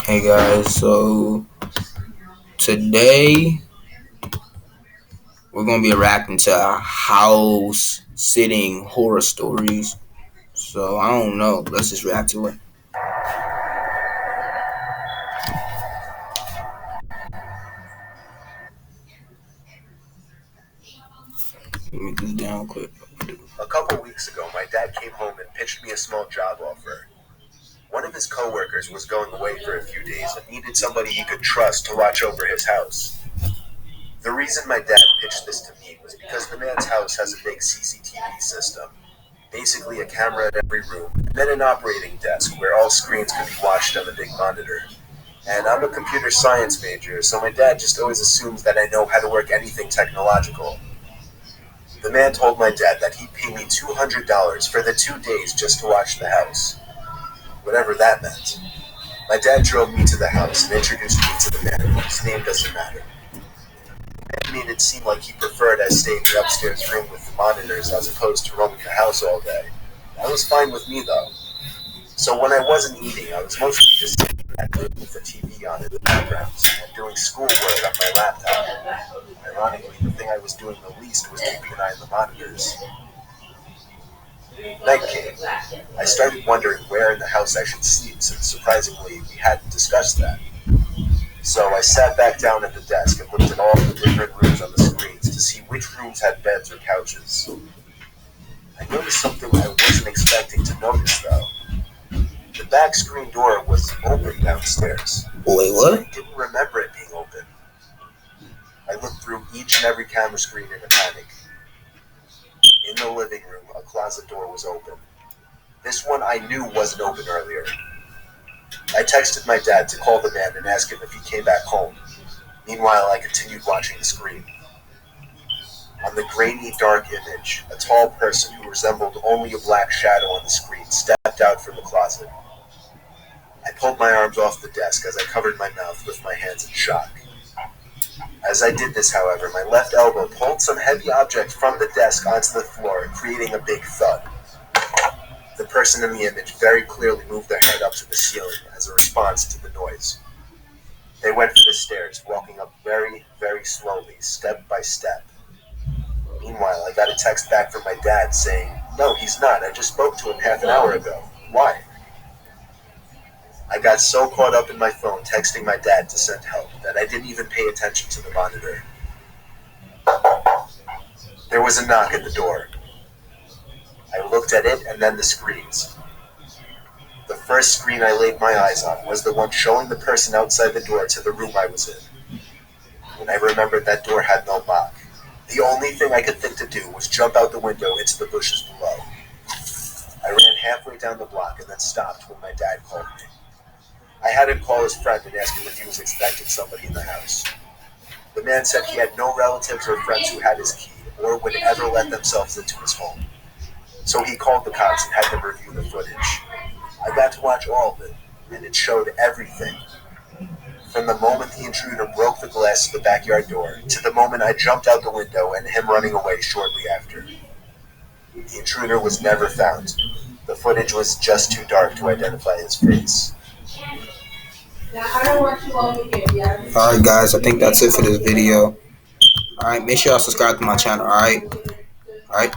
Hey guys, so today we're gonna be reacting to house sitting horror stories. So I don't know. Let's just react to it. Let me do down quick. A couple weeks ago, my dad came home and pitched me a small job offer. One of his coworkers was going away for a few days and needed somebody he could trust to watch over his house. The reason my dad pitched this to me was because the man's house has a big CCTV system, basically a camera in every room, and then an operating desk where all screens can be watched on a big monitor. And I'm a computer science major, so my dad just always assumes that I know how to work anything technological. The man told my dad that he'd pay me $200 for the 2 days just to watch the house, whatever that meant. My dad drove me to the house and introduced me to the man, whose name doesn't matter. He made it seem like he preferred I stay in the upstairs room with the monitors as opposed to roaming the house all day. That was fine with me though. So when I wasn't eating, I was mostly just sitting in that room with the TV on in the background and doing schoolwork on my laptop. Ironically, the thing I was doing the least was keeping an eye on the monitors. Night came. I started wondering where in the house I should sleep, since surprisingly we hadn't discussed that. So I sat back down at the desk and looked at all the different rooms on the screens to see which rooms had beds or couches. I noticed something I wasn't expecting to notice though. The back screen door was open downstairs. Wait, what? I didn't remember it being open. I looked through each and every camera screen in a panic. In the living room, a closet door was open. This one I knew wasn't open earlier. I texted my dad to call the man and ask him if he came back home. Meanwhile, I continued watching the screen. On the grainy, dark image, a tall person who resembled only a black shadow on the screen stepped out from the closet. I pulled my arms off the desk as I covered my mouth with my hands in shock. As I did this, however, my left elbow pulled some heavy object from the desk onto the floor, creating a big thud. The person in the image very clearly moved their head up to the ceiling as a response to the noise. They went for the stairs, walking up very, very slowly, step by step. Meanwhile, I got a text back from my dad saying, "No, he's not. I just spoke to him half an hour ago. Why?" I got so caught up in my phone texting my dad to send help that I didn't even pay attention to the monitor. There was a knock at the door. I looked at it and then the screens. The first screen I laid my eyes on was the one showing the person outside the door to the room I was in. And I remembered that door had no lock. The only thing I could think to do was jump out the window into the bushes below. I ran halfway down the block and then stopped when my dad called me. I had him call his friend and ask him if he was expecting somebody in the house. The man said he had no relatives or friends who had his key or would ever let themselves into his home. So he called the cops and had them review the footage. I got to watch all of it, and it showed everything. From the moment the intruder broke the glass of the backyard door to the moment I jumped out the window and him running away shortly after. The intruder was never found. The footage was just too dark to identify his face. Alright guys, I think that's it for this video. Alright, make sure y'all subscribe to my channel, alright? Alright.